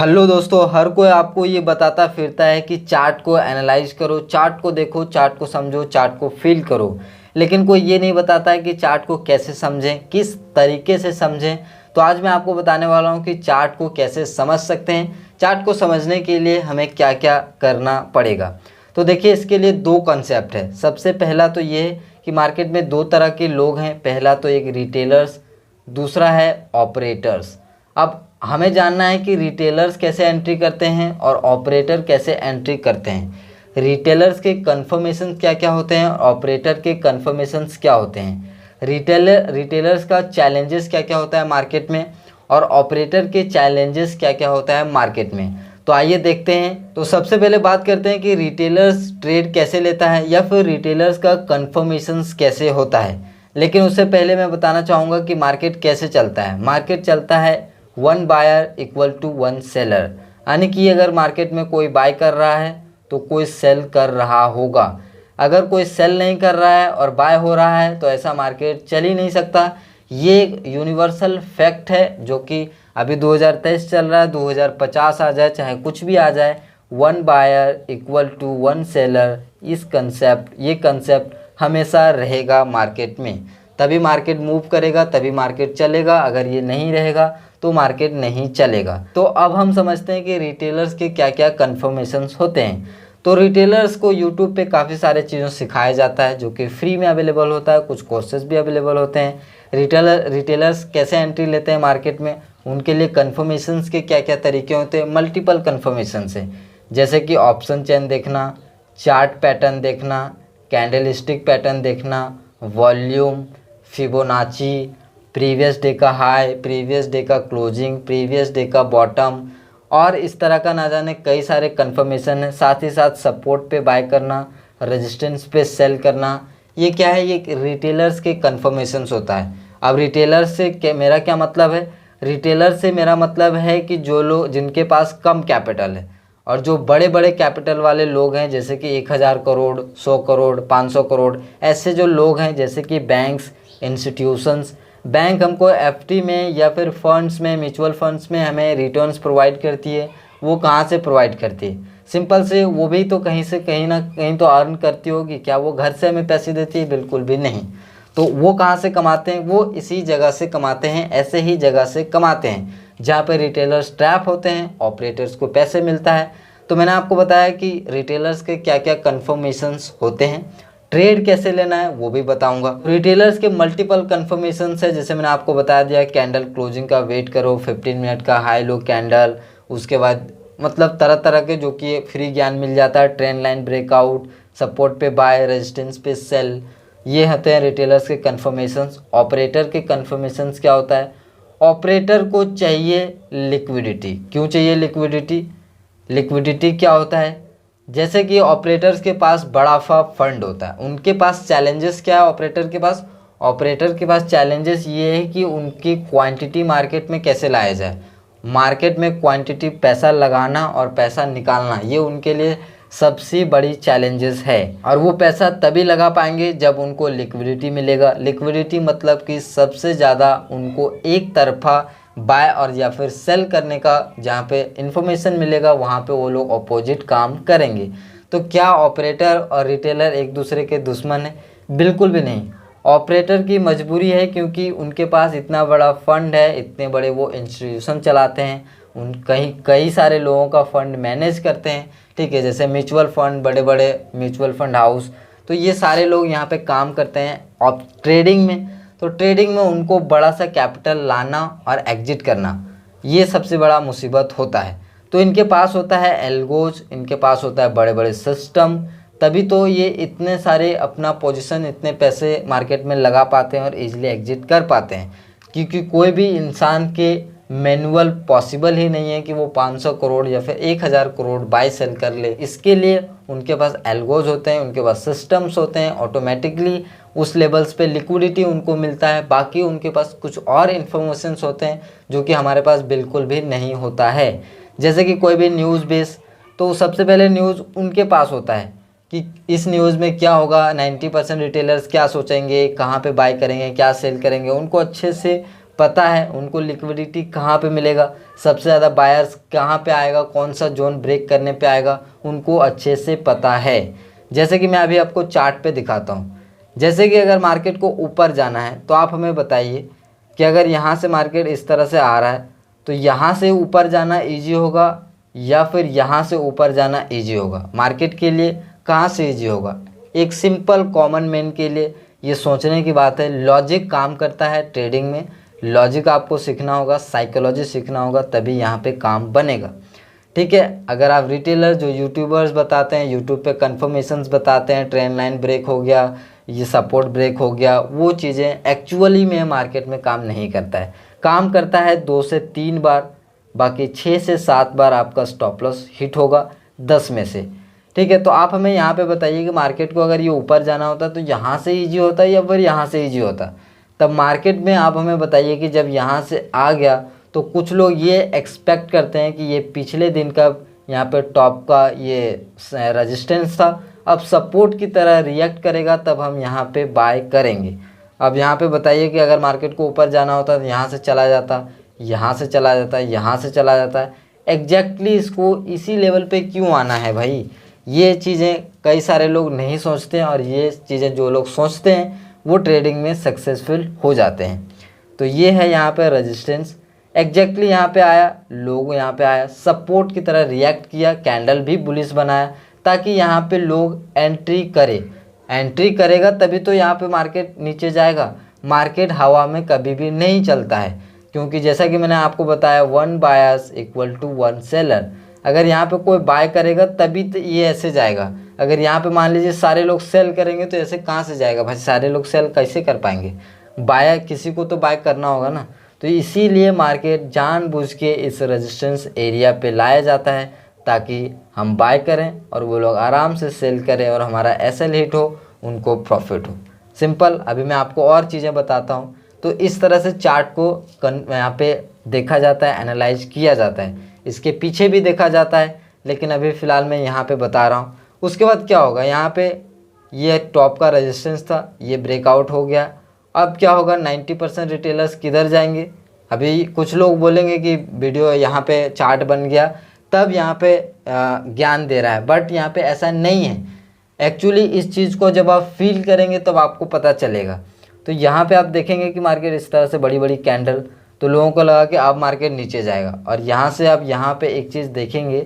Hello दोस्तों, हर कोई आपको ये बताता फिरता है कि चार्ट को एनालाइज करो, चार्ट को देखो, चार्ट को समझो, चार्ट को फील करो। लेकिन कोई ये नहीं बताता है कि चार्ट को कैसे समझें, किस तरीके से समझें। तो आज मैं आपको बताने वाला हूँ कि चार्ट को कैसे समझ सकते हैं। चार्ट को समझने के लिए हमें क्या क्या करना पड़ेगा। तो देखिए, इसके लिए दो कॉन्सेप्ट है। सबसे पहला तो ये है कि मार्केट में दो तरह के लोग हैं। पहला तो एक रिटेलर्स, दूसरा है ऑपरेटर्स। अब हमें जानना है कि रिटेलर्स कैसे एंट्री करते हैं और ऑपरेटर कैसे एंट्री करते हैं। रिटेलर्स के कन्फर्मेशन क्या क्या होते हैं और ऑपरेटर के कन्फर्मेशंस क्या होते हैं। रिटेलर्स का चैलेंजेस क्या क्या होता है मार्केट में और ऑपरेटर के चैलेंजेस क्या क्या होता है मार्केट में। तो आइए देखते हैं। तो सबसे पहले बात करते हैं कि रिटेलर्स ट्रेड कैसे लेता है या फिर रिटेलर्स का कन्फर्मेशंस कैसे होता है। लेकिन उससे पहले मैं बताना चाहूँगा कि मार्केट कैसे चलता है। मार्केट चलता है 1 बायर इक्वल टू 1 सेलर, यानी कि अगर मार्केट में कोई बाय कर रहा है तो कोई सेल कर रहा होगा। अगर कोई सेल नहीं कर रहा है और बाय हो रहा है तो ऐसा मार्केट चल ही नहीं सकता। ये एक यूनिवर्सल फैक्ट है जो कि अभी 2023 चल रहा है, 2050 आ जाए, चाहे कुछ भी आ जाए, 1 बायर इक्वल टू 1 सेलर, ये कंसेप्ट हमेशा रहेगा मार्केट में। तभी मार्केट मूव करेगा, तभी मार्केट चलेगा। अगर ये नहीं रहेगा तो मार्केट नहीं चलेगा। तो अब हम समझते हैं कि रिटेलर्स के क्या क्या कन्फर्मेशंस होते हैं। तो रिटेलर्स को यूट्यूब पे काफ़ी सारे चीज़ों सिखाया जाता है जो कि फ्री में अवेलेबल होता है, कुछ कोर्सेज भी अवेलेबल होते हैं। रिटेलर्स कैसे एंट्री लेते हैं मार्केट में, उनके लिए कन्फर्मेशंस के क्या क्या तरीके होते हैं। मल्टीपल कन्फर्मेशन है, जैसे कि ऑप्शन चेन देखना, चार्ट पैटर्न देखना, कैंडलस्टिक पैटर्न देखना, वॉल्यूम, फिबोनाची, प्रीवियस डे का हाई, प्रीवियस डे का क्लोजिंग, प्रीवियस डे का बॉटम, और इस तरह का ना जाने कई सारे कन्फर्मेशन है। साथ ही साथ सपोर्ट पे बाय करना, रेजिस्टेंस पे सेल करना। ये क्या है, ये रिटेलर्स के कन्फर्मेशंस होता है। अब रिटेलर्स से मेरा क्या मतलब है, रिटेलर से मेरा मतलब है कि जो लोग जिनके पास कम कैपिटल है और जो बड़े बड़े कैपिटल वाले लोग हैं, जैसे कि 1000 करोड़, 100 करोड़, 500 करोड़, ऐसे जो लोग हैं, जैसे कि बैंक्स, इंस्टीट्यूशंस। बैंक हमको एफडी में या फिर फंड्स में, म्यूचुअल फंड्स में हमें रिटर्न्स प्रोवाइड करती है। वो कहाँ से प्रोवाइड करती है? सिंपल से, वो भी तो कहीं से कहीं ना कहीं तो अर्न करती होगी। क्या वो घर से हमें पैसे देती है? बिल्कुल भी नहीं। तो वो कहाँ से कमाते हैं? वो इसी जगह से कमाते हैं, ऐसे ही जगह से कमाते हैं जहाँ पे रिटेलर्स ट्रैप होते हैं, ऑपरेटर्स को पैसे मिलता है। तो मैंने आपको बताया कि रिटेलर्स के क्या क्या कन्फर्मेशंस होते हैं, ट्रेड कैसे लेना है वो भी बताऊंगा। रिटेलर्स के मल्टीपल कन्फर्मेशंस है, जैसे मैंने आपको बता दिया, कैंडल क्लोजिंग का वेट करो, 15 मिनट का हाई लो कैंडल, उसके बाद मतलब तरह तरह के जो कि फ्री ज्ञान मिल जाता है। ट्रेंड लाइन ब्रेकआउट, सपोर्ट पे बाय, रेजिस्टेंस पे सेल, ये होते हैं रिटेलर्स के कन्फर्मेशंस। ऑपरेटर के कन्फर्मेशंस क्या होता है? ऑपरेटर को चाहिए लिक्विडिटी। क्यों चाहिए लिक्विडिटी? लिक्विडिटी क्या होता है? जैसे कि ऑपरेटर्स के पास बड़ा फंड होता है, उनके पास चैलेंजेस क्या है? ऑपरेटर के पास चैलेंजेस ये है कि उनकी क्वांटिटी मार्केट में कैसे लाया जाए। मार्केट में क्वांटिटी, पैसा लगाना और पैसा निकालना, ये उनके लिए सबसे बड़ी चैलेंजेस है। और वो पैसा तभी लगा पाएंगे जब उनको लिक्विडिटी मिलेगा। लिक्विडिटी मतलब कि सबसे ज़्यादा उनको एक तरफा बाय और या फिर सेल करने का जहाँ पे इंफॉर्मेशन मिलेगा, वहाँ पे वो लोग अपोजिट काम करेंगे। तो क्या ऑपरेटर और रिटेलर एक दूसरे के दुश्मन है? बिल्कुल भी नहीं। ऑपरेटर की मजबूरी है क्योंकि उनके पास इतना बड़ा फंड है, इतने बड़े वो इंस्टीट्यूशन चलाते हैं, उन कई सारे लोगों का फंड मैनेज करते हैं, ठीक है, जैसे म्यूचुअल फंड, बड़े बड़े म्यूचुअल फंड हाउस। तो ये सारे लोग यहाँ पे काम करते हैं और ट्रेडिंग में। तो ट्रेडिंग में उनको बड़ा सा कैपिटल लाना और एग्जिट करना, ये सबसे बड़ा मुसीबत होता है। तो इनके पास होता है एल्गोज, इनके पास होता है बड़े बड़े सिस्टम, तभी तो ये इतने सारे अपना पोजीशन, इतने पैसे मार्केट में लगा पाते हैं और इजीली एग्जिट कर पाते हैं। क्योंकि कोई भी इंसान के मैनुअल पॉसिबल ही नहीं है कि वो 500 करोड़ या फिर 1000 करोड़ बाय सेल कर ले। इसके लिए उनके पास एल्गोज होते हैं, उनके पास सिस्टम्स होते हैं, ऑटोमेटिकली उस लेवल्स पे लिक्विडिटी उनको मिलता है। बाकी उनके पास कुछ और इन्फॉर्मेशंस होते हैं जो कि हमारे पास बिल्कुल भी नहीं होता है। जैसे कि कोई भी न्यूज़ बेस, तो सबसे पहले न्यूज़ उनके पास होता है कि इस न्यूज़ में क्या होगा, 90% रिटेलर्स क्या सोचेंगे, कहाँ पे बाय करेंगे, क्या सेल करेंगे, उनको अच्छे से पता है, उनको लिक्विडिटी कहाँ पे मिलेगा, सबसे ज़्यादा बायर्स कहाँ पे आएगा, कौन सा जोन ब्रेक करने पे आएगा, उनको अच्छे से पता है। जैसे कि मैं अभी आपको चार्ट पे दिखाता हूँ। जैसे कि अगर मार्केट को ऊपर जाना है तो आप हमें बताइए कि अगर यहाँ से मार्केट इस तरह से आ रहा है तो यहाँ से ऊपर जाना ईजी होगा या फिर यहाँ से ऊपर जाना ईजी होगा। मार्केट के लिए कहाँ से ईजी होगा? एक सिंपल कॉमन मैन के लिए ये सोचने की बात है। लॉजिक काम करता है ट्रेडिंग में, लॉजिक आपको सीखना होगा, साइकोलॉजी सीखना होगा, तभी यहाँ पे काम बनेगा। ठीक है, अगर आप रिटेलर जो यूट्यूबर्स बताते हैं, यूट्यूब पे कन्फर्मेशंस बताते हैं, ट्रेंड लाइन ब्रेक हो गया, ये सपोर्ट ब्रेक हो गया, वो चीज़ें एक्चुअली में मार्केट में काम नहीं करता है। काम करता है 2 से 3 बार, बाकी 6 से 7 बार आपका स्टॉप लॉस हिट होगा 10 में से। ठीक है, तो आप हमें यहाँ पे बताइए कि मार्केट को अगर ये ऊपर जाना होता तो यहाँ से ईजी होता या फिर यहाँ से ईजी होता? तब मार्केट में आप हमें बताइए कि जब यहाँ से आ गया तो कुछ लोग ये एक्सपेक्ट करते हैं कि ये पिछले दिन का यहाँ पे टॉप का ये रेजिस्टेंस था, अब सपोर्ट की तरह रिएक्ट करेगा, तब हम यहाँ पे बाय करेंगे। अब यहाँ पे बताइए कि अगर मार्केट को ऊपर जाना होता तो यहाँ से चला जाता, यहाँ से चला जाता, यहाँ से चला जाता है। एग्जैक्टली इसको इसी लेवल पे क्यों आना है भाई? ये चीज़ें कई सारे लोग नहीं सोचते हैं, और ये चीज़ें जो लोग सोचते हैं वो ट्रेडिंग में सक्सेसफुल हो जाते हैं। तो ये है यहाँ पे रेजिस्टेंस, एग्जैक्टली यहाँ पे आया, लोग यहाँ पे आया, सपोर्ट की तरह रिएक्ट किया, कैंडल भी बुलिश बनाया, ताकि यहाँ पे लोग एंट्री करें। एंट्री करेगा तभी तो यहाँ पे मार्केट नीचे जाएगा। मार्केट हवा में कभी भी नहीं चलता है, क्योंकि जैसा कि मैंने आपको बताया 1 बायर्स इक्वल टू 1 सेलर। अगर यहाँ पे कोई बाय करेगा तभी तो ये ऐसे जाएगा। अगर यहाँ पे मान लीजिए सारे लोग सेल करेंगे तो ऐसे कहाँ से जाएगा भाई? सारे लोग सेल कैसे कर पाएंगे? बाय किसी को तो बाय करना होगा ना। तो इसीलिए मार्केट जानबूझ के इस रेजिस्टेंस एरिया पे लाया जाता है ताकि हम बाय करें और वो लोग आराम से सेल करें और हमारा एसएल हिट हो, उनको प्रॉफिट हो। सिंपल। अभी मैं आपको और चीज़ें बताता हूँ। तो इस तरह से चार्ट को यहाँ पे देखा जाता है, एनालाइज किया जाता है, इसके पीछे भी देखा जाता है, लेकिन अभी फ़िलहाल मैं यहाँ पे बता रहा हूँ। उसके बाद क्या होगा, यहाँ पे ये टॉप का रेजिस्टेंस था, ये ब्रेकआउट हो गया। अब क्या होगा, 90% रिटेलर्स किधर जाएंगे? अभी कुछ लोग बोलेंगे कि वीडियो यहाँ पे चार्ट बन गया तब यहाँ पे ज्ञान दे रहा है, बट यहाँ पे ऐसा नहीं है। एक्चुअली इस चीज़ को जब आप फील करेंगे तब आपको पता चलेगा। तो यहाँ पे आप देखेंगे कि मार्केट इस तरह से बड़ी बड़ी कैंडल, तो लोगों को लगा कि अब मार्केट नीचे जाएगा, और यहाँ से आप यहाँ पे एक चीज़ देखेंगे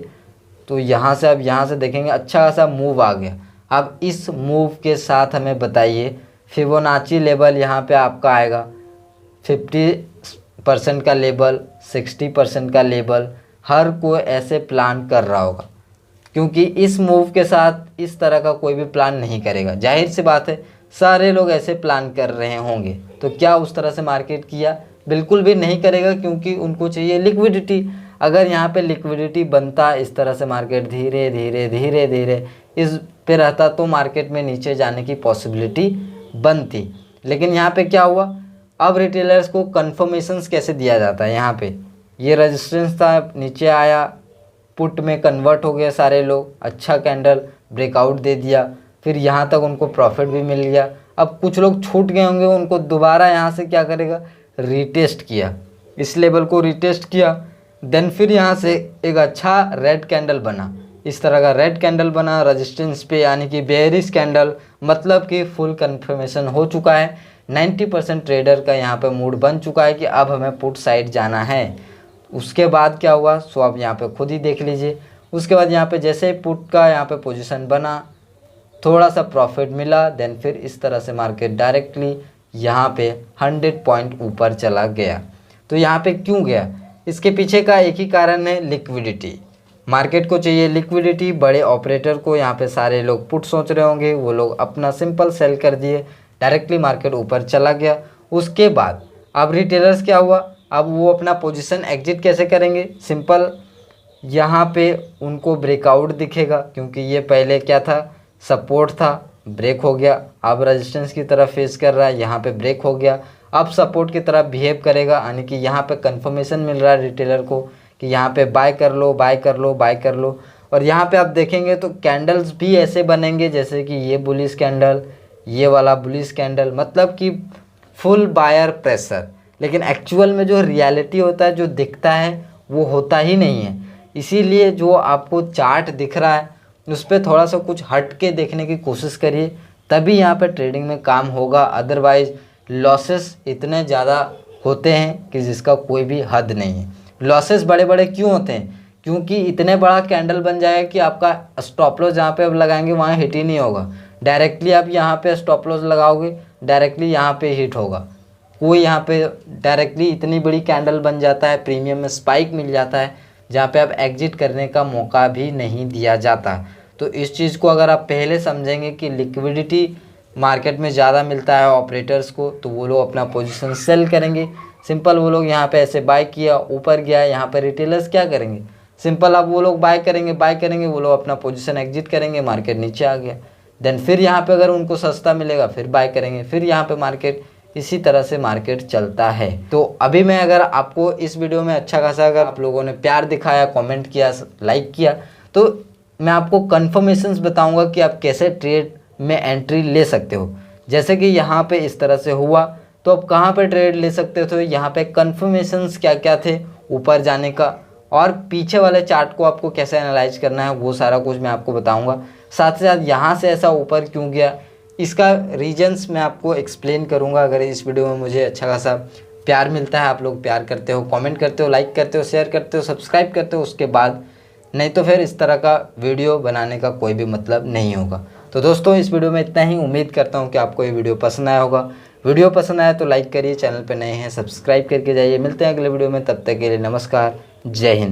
तो यहाँ से आप यहाँ से देखेंगे अच्छा खासा मूव आ गया। अब इस मूव के साथ हमें बताइए फिबोनाची लेवल यहाँ पे आपका आएगा 50% का लेवल, 60% का लेवल, हर कोई ऐसे प्लान कर रहा होगा, क्योंकि इस मूव के साथ इस तरह का कोई भी प्लान नहीं करेगा। जाहिर सी बात है सारे लोग ऐसे प्लान कर रहे होंगे, तो क्या उस तरह से मार्केट किया? बिल्कुल भी नहीं करेगा, क्योंकि उनको चाहिए लिक्विडिटी। अगर यहाँ पे लिक्विडिटी बनता इस तरह से मार्केट धीरे धीरे धीरे धीरे इस पे रहता तो मार्केट में नीचे जाने की पॉसिबिलिटी बनती। लेकिन यहाँ पे क्या हुआ, अब रिटेलर्स को कन्फर्मेशंस कैसे दिया जाता है? यहाँ पे ये रेजिस्टेंस था, नीचे आया, पुट में कन्वर्ट हो गए सारे लोग, अच्छा कैंडल ब्रेकआउट दे दिया, फिर यहाँ तक उनको प्रॉफिट भी मिल गया। अब कुछ लोग छूट गए होंगे, उनको दोबारा यहाँ से क्या करेगा, रीटेस्ट किया, इस लेवल को रीटेस्ट किया, देन फिर यहाँ से एक अच्छा रेड कैंडल बना, इस तरह का रेड कैंडल बना रेजिस्टेंस पे, यानी कि बेयरिश कैंडल, मतलब कि फुल कन्फर्मेशन हो चुका है। 90% ट्रेडर का यहाँ पे मूड बन चुका है कि अब हमें पुट साइड जाना है। उसके बाद क्या हुआ सो आप यहाँ पे खुद ही देख लीजिए। उसके बाद यहाँ पे जैसे ही पुट का यहाँ पे पोजीशन बना, थोड़ा सा प्रॉफिट मिला, देन फिर इस तरह से मार्केट डायरेक्टली यहाँ पे 100 पॉइंट ऊपर चला गया। तो यहाँ पे क्यों गया? इसके पीछे का एक ही कारण है, लिक्विडिटी। मार्केट को चाहिए लिक्विडिटी। बड़े ऑपरेटर को यहाँ पे सारे लोग पुट सोच रहे होंगे, वो लोग अपना सिंपल सेल कर दिए, डायरेक्टली मार्केट ऊपर चला गया। उसके बाद अब रिटेलर्स क्या हुआ, अब वो अपना पोजीशन एग्जिट कैसे करेंगे? सिंपल, यहाँ पे उनको ब्रेकआउट दिखेगा, क्योंकि ये पहले क्या था, सपोर्ट था, ब्रेक हो गया, अब रेजिस्टेंस की तरफ फेस कर रहा है, यहाँ पे ब्रेक हो गया, अब सपोर्ट की तरफ बिहेव करेगा, यानी कि यहाँ पे कंफर्मेशन मिल रहा है रिटेलर को कि यहाँ पे बाय कर लो, बाय कर लो, बाय कर लो। और यहाँ पे आप देखेंगे तो कैंडल्स भी ऐसे बनेंगे जैसे कि ये बुलिश कैंडल, ये वाला बुलिश कैंडल, मतलब कि फुल बायर प्रेशर। लेकिन एक्चुअल में जो रियलिटी होता है, जो दिखता है, वो होता ही नहीं है। इसीलिए जो आपको चार्ट दिख रहा है उस पर थोड़ा सा कुछ हट के देखने की कोशिश करिए, तभी यहाँ पे ट्रेडिंग में काम होगा। अदरवाइज़ लॉसेस इतने ज़्यादा होते हैं कि जिसका कोई भी हद नहीं है। लॉसेस बड़े बड़े क्यों होते हैं? क्योंकि इतने बड़ा कैंडल बन जाएगा कि आपका स्टॉप लॉस जहाँ पे आप लगाएंगे वहाँ हिट ही नहीं होगा। डायरेक्टली आप यहाँ पे स्टॉप लॉस लगाओगे, डायरेक्टली यहाँ पे हिट होगा। कोई यहाँ पे डायरेक्टली इतनी बड़ी कैंडल बन जाता है, प्रीमियम में स्पाइक मिल जाता है जहाँ पे आप एग्जिट करने का मौका भी नहीं दिया जाता। तो इस चीज़ को अगर आप पहले समझेंगे कि लिक्विडिटी मार्केट में ज़्यादा मिलता है ऑपरेटर्स को, तो वो लोग अपना पोजीशन सेल करेंगे। सिंपल, वो लोग यहाँ पे ऐसे बाय किया, ऊपर गया, यहाँ पे रिटेलर्स क्या करेंगे? सिंपल, अब वो लोग बाय करेंगे, वो लोग अपना पोजीशन एग्जिट करेंगे, मार्केट नीचे आ गया, देन फिर यहाँ पे अगर उनको सस्ता मिलेगा फिर बाय करेंगे, फिर यहाँ पे मार्केट, इसी तरह से मार्केट चलता है। तो अभी मैं अगर आपको इस वीडियो में अच्छा खासा अगर आप लोगों ने प्यार दिखाया, कमेंट किया, लाइक किया, तो मैं आपको कन्फर्मेशंस बताऊंगा कि आप कैसे ट्रेड में एंट्री ले सकते हो। जैसे कि यहाँ पे इस तरह से हुआ, तो आप कहाँ पे ट्रेड ले सकते हो? यहाँ पे कन्फर्मेशंस क्या क्या थे ऊपर जाने का, और पीछे वाले चार्ट को आपको कैसे एनालाइज करना है, वो सारा कुछ मैं आपको बताऊंगा। साथ ही साथ यहाँ से ऐसा ऊपर क्यों गया, इसका रीजंस मैं आपको एक्सप्लेन करूँगा। अगर इस वीडियो में मुझे अच्छा खासा प्यार मिलता है, आप लोग प्यार करते हो, कमेंट करते हो, लाइक करते हो, शेयर करते हो, सब्सक्राइब करते हो, उसके बाद, नहीं तो फिर इस तरह का वीडियो बनाने का कोई भी मतलब नहीं होगा। तो दोस्तों, इस वीडियो में इतना ही। उम्मीद करता हूँ कि आपको ये वीडियो पसंद आया होगा। वीडियो पसंद आया तो लाइक करिए, चैनल पर नए हैं सब्सक्राइब करके जाइए। मिलते हैं अगले वीडियो में, तब तक के लिए नमस्कार, जय हिंद।